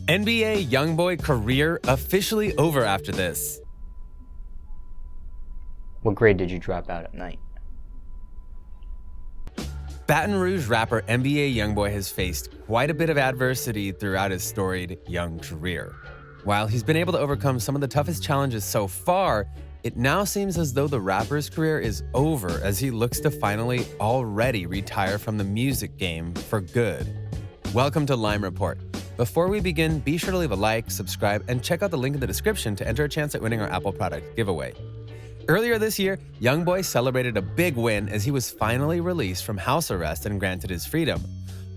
NBA YoungBoy career officially over after this. What grade did you drop out at night? Baton Rouge rapper NBA YoungBoy has faced quite a bit of adversity throughout his storied young career. While he's been able to overcome some of the toughest challenges so far, it now seems as though the rapper's career is over as he looks to finally already retire from the music game for good. Welcome to Lime Report. Before we begin, be sure to leave a like, subscribe, and check out the link in the description to enter a chance at winning our Apple product giveaway. Earlier this year, YoungBoy celebrated a big win as he was finally released from house arrest and granted his freedom.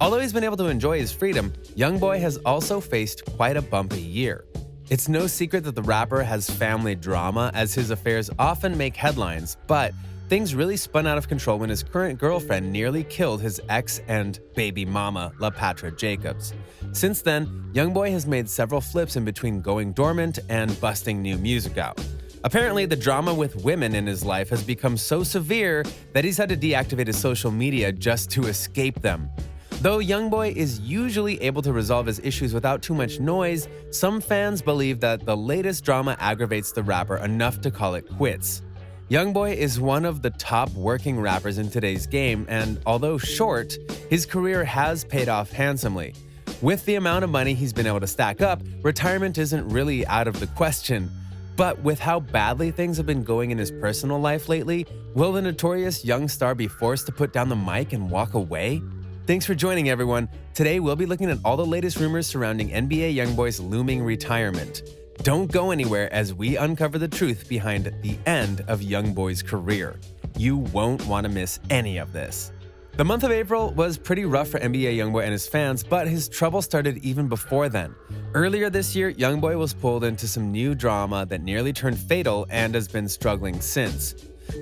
Although he's been able to enjoy his freedom, YoungBoy has also faced quite a bumpy year. It's no secret that the rapper has family drama, as his affairs often make headlines, but things really spun out of control when his current girlfriend nearly killed his ex and baby mama, LaPatra Jacobs. Since then, YoungBoy has made several flips in between going dormant and busting new music out. Apparently, the drama with women in his life has become so severe that he's had to deactivate his social media just to escape them. Though YoungBoy is usually able to resolve his issues without too much noise, some fans believe that the latest drama aggravates the rapper enough to call it quits. YoungBoy is one of the top working rappers in today's game, and although short, his career has paid off handsomely. With the amount of money he's been able to stack up, retirement isn't really out of the question. But with how badly things have been going in his personal life lately, will the notorious young star be forced to put down the mic and walk away? Thanks for joining, everyone. Today, we'll be looking at all the latest rumors surrounding NBA YoungBoy's looming retirement. Don't go anywhere as we uncover the truth behind the end of YoungBoy's career. You won't want to miss any of this. The month of April was pretty rough for NBA YoungBoy and his fans, but his trouble started even before then. Earlier this year, YoungBoy was pulled into some new drama that nearly turned fatal and has been struggling since.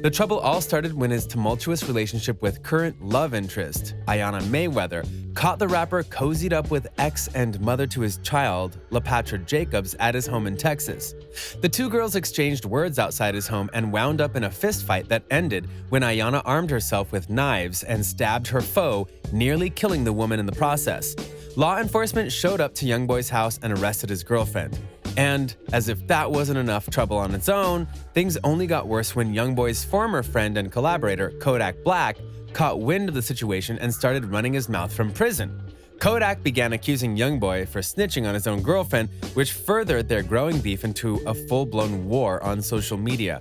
The trouble all started when his tumultuous relationship with current love interest, Ayanna Mayweather, caught the rapper cozied up with ex and mother to his child, LaPatra Jacobs, at his home in Texas. The two girls exchanged words outside his home and wound up in a fistfight that ended when Ayanna armed herself with knives and stabbed her foe, nearly killing the woman in the process. Law enforcement showed up to YoungBoy's house and arrested his girlfriend. And as if that wasn't enough trouble on its own, things only got worse when YoungBoy's former friend and collaborator, Kodak Black, caught wind of the situation and started running his mouth from prison. Kodak began accusing YoungBoy for snitching on his own girlfriend, which furthered their growing beef into a full-blown war on social media.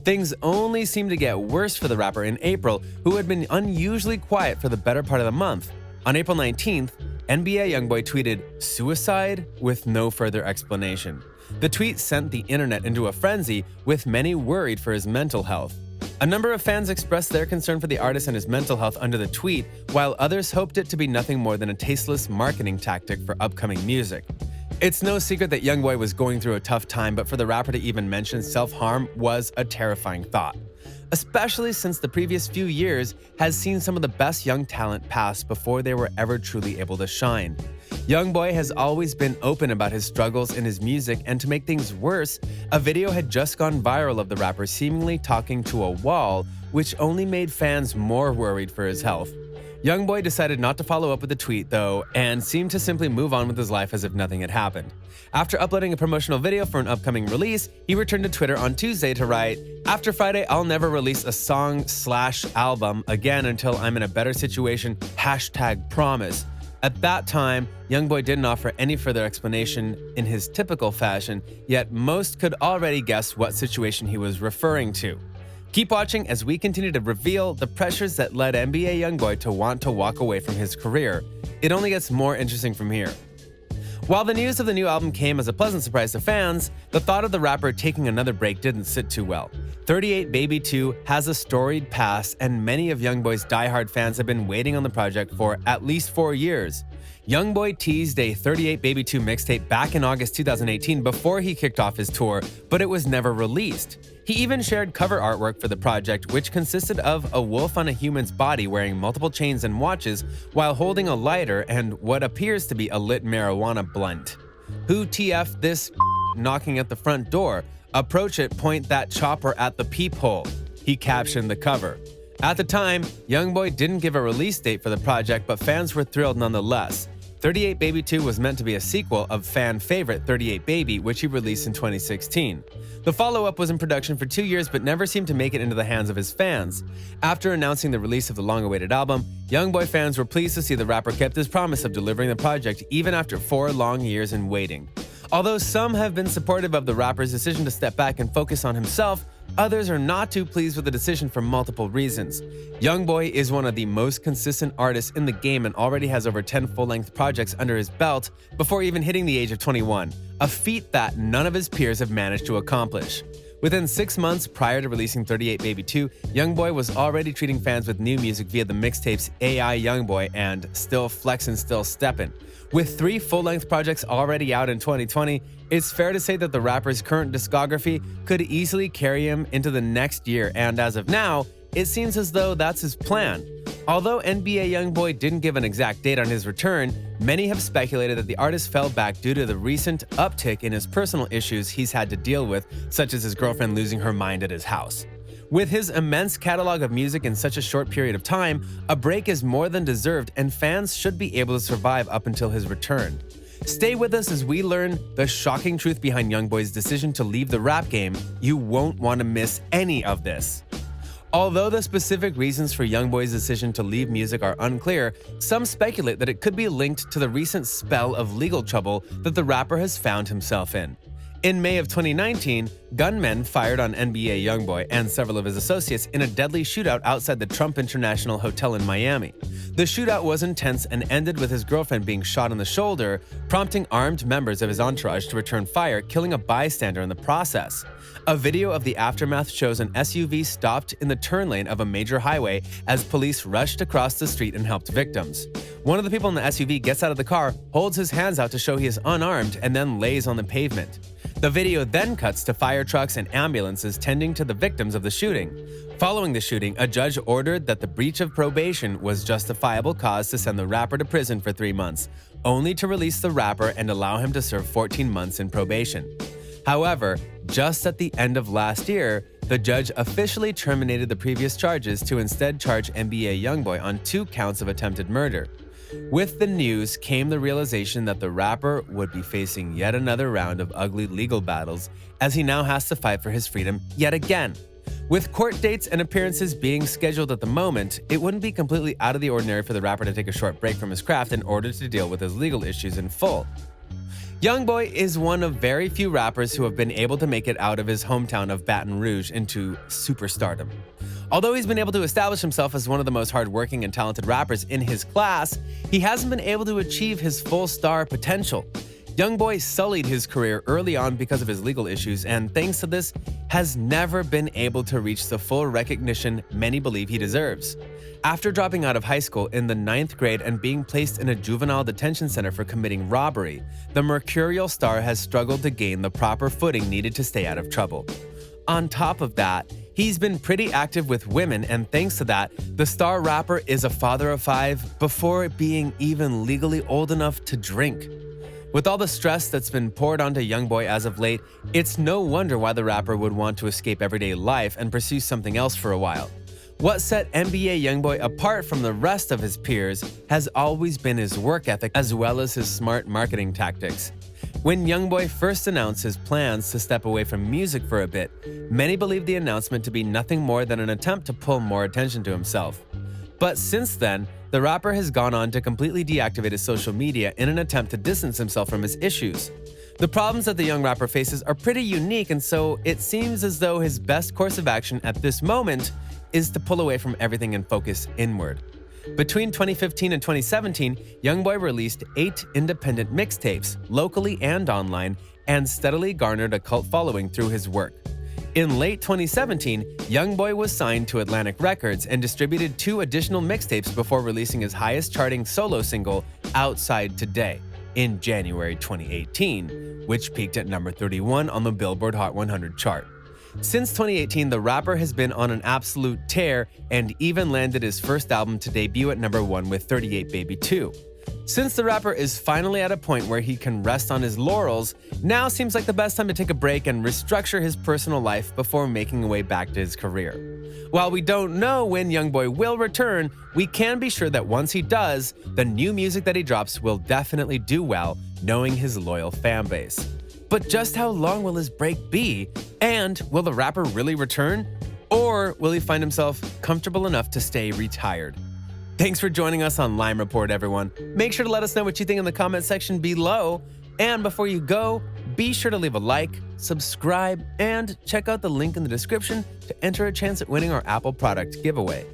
Things only seemed to get worse for the rapper in April, who had been unusually quiet for the better part of the month. On April 19th, NBA YoungBoy tweeted, "Suicide?" with no further explanation. The tweet sent the internet into a frenzy, with many worried for his mental health. A number of fans expressed their concern for the artist and his mental health under the tweet, while others hoped it to be nothing more than a tasteless marketing tactic for upcoming music. It's no secret that YoungBoy was going through a tough time, but for the rapper to even mention self-harm was a terrifying thought, especially since the previous few years has seen some of the best young talent pass before they were ever truly able to shine. YoungBoy has always been open about his struggles in his music, and to make things worse, a video had just gone viral of the rapper seemingly talking to a wall, which only made fans more worried for his health. YoungBoy decided not to follow up with the tweet, though, and seemed to simply move on with his life as if nothing had happened. After uploading a promotional video for an upcoming release, he returned to Twitter on Tuesday to write, "After Friday, I'll never release a song/album again until I'm in a better situation, #promise." At that time, YoungBoy didn't offer any further explanation in his typical fashion, yet most could already guess what situation he was referring to. Keep watching as we continue to reveal the pressures that led NBA YoungBoy to want to walk away from his career. It only gets more interesting from here. While the news of the new album came as a pleasant surprise to fans, the thought of the rapper taking another break didn't sit too well. 38baby 2 has a storied past, and many of YoungBoy's diehard fans have been waiting on the project for at least 4 years. YoungBoy teased a 38baby 2 mixtape back in August 2018 before he kicked off his tour, but it was never released. He even shared cover artwork for the project, which consisted of a wolf on a human's body wearing multiple chains and watches while holding a lighter and what appears to be a lit marijuana blunt. "Who TF this knocking at the front door? Approach it, point that chopper at the peephole," he captioned the cover. At the time, YoungBoy didn't give a release date for the project, but fans were thrilled nonetheless. 38Baby 2 was meant to be a sequel of fan favorite 38Baby, which he released in 2016. The follow-up was in production for 2 years but never seemed to make it into the hands of his fans. After announcing the release of the long-awaited album, YoungBoy fans were pleased to see the rapper kept his promise of delivering the project even after 4 long years in waiting. Although some have been supportive of the rapper's decision to step back and focus on himself, others are not too pleased with the decision for multiple reasons. YoungBoy is one of the most consistent artists in the game and already has over 10 full-length projects under his belt before even hitting the age of 21, a feat that none of his peers have managed to accomplish. Within 6 months prior to releasing 38Baby 2, YoungBoy was already treating fans with new music via the mixtapes AI YoungBoy and Still Flexin' Still Steppin'. With 3 full-length projects already out in 2020, it's fair to say that the rapper's current discography could easily carry him into the next year, and as of now, it seems as though that's his plan. Although NBA YoungBoy didn't give an exact date on his return, many have speculated that the artist fell back due to the recent uptick in his personal issues he's had to deal with, such as his girlfriend losing her mind at his house. With his immense catalog of music in such a short period of time, a break is more than deserved and fans should be able to survive up until his return. Stay with us as we learn the shocking truth behind YoungBoy's decision to leave the rap game. You won't want to miss any of this. Although the specific reasons for YoungBoy's decision to leave music are unclear, some speculate that it could be linked to the recent spell of legal trouble that the rapper has found himself in. In May of 2019, gunmen fired on NBA YoungBoy and several of his associates in a deadly shootout outside the Trump International Hotel in Miami. The shootout was intense and ended with his girlfriend being shot in the shoulder, prompting armed members of his entourage to return fire, killing a bystander in the process. A video of the aftermath shows an SUV stopped in the turn lane of a major highway as police rushed across the street and helped victims. One of the people in the SUV gets out of the car, holds his hands out to show he is unarmed, and then lays on the pavement. The video then cuts to fire trucks and ambulances tending to the victims of the shooting. Following the shooting, a judge ordered that the breach of probation was justifiable cause to send the rapper to prison for 3 months, only to release the rapper and allow him to serve 14 months in probation. However, just at the end of last year, the judge officially terminated the previous charges to instead charge NBA YoungBoy on 2 counts of attempted murder. With the news came the realization that the rapper would be facing yet another round of ugly legal battles as he now has to fight for his freedom yet again. With court dates and appearances being scheduled at the moment, it wouldn't be completely out of the ordinary for the rapper to take a short break from his craft in order to deal with his legal issues in full. YoungBoy is one of very few rappers who have been able to make it out of his hometown of Baton Rouge into superstardom. Although he's been able to establish himself as one of the most hardworking and talented rappers in his class, he hasn't been able to achieve his full star potential. YoungBoy sullied his career early on because of his legal issues, and thanks to this, has never been able to reach the full recognition many believe he deserves. After dropping out of high school in the 9th grade and being placed in a juvenile detention center for committing robbery, the mercurial star has struggled to gain the proper footing needed to stay out of trouble. On top of that, he's been pretty active with women, and thanks to that, the star rapper is a father of 5 before being even legally old enough to drink. With all the stress that's been poured onto YoungBoy as of late, it's no wonder why the rapper would want to escape everyday life and pursue something else for a while. What set NBA YoungBoy apart from the rest of his peers has always been his work ethic as well as his smart marketing tactics. When YoungBoy first announced his plans to step away from music for a bit, many believed the announcement to be nothing more than an attempt to pull more attention to himself. But since then, the rapper has gone on to completely deactivate his social media in an attempt to distance himself from his issues. The problems that the young rapper faces are pretty unique, and so it seems as though his best course of action at this moment is to pull away from everything and focus inward. Between 2015 and 2017, YoungBoy released 8 independent mixtapes, locally and online, and steadily garnered a cult following through his work. In late 2017, YoungBoy was signed to Atlantic Records and distributed 2 additional mixtapes before releasing his highest-charting solo single, Outside Today, in January 2018, which peaked at number 31 on the Billboard Hot 100 chart. Since 2018, the rapper has been on an absolute tear and even landed his first album to debut at number 1 with 38Baby 2. Since the rapper is finally at a point where he can rest on his laurels, now seems like the best time to take a break and restructure his personal life before making a way back to his career. While we don't know when YoungBoy will return, we can be sure that once he does, the new music that he drops will definitely do well, knowing his loyal fan base. But just how long will his break be? And will the rapper really return? Or will he find himself comfortable enough to stay retired? Thanks for joining us on Lime Report, everyone. Make sure to let us know what you think in the comment section below. And before you go, be sure to leave a like, subscribe, and check out the link in the description to enter a chance at winning our Apple product giveaway.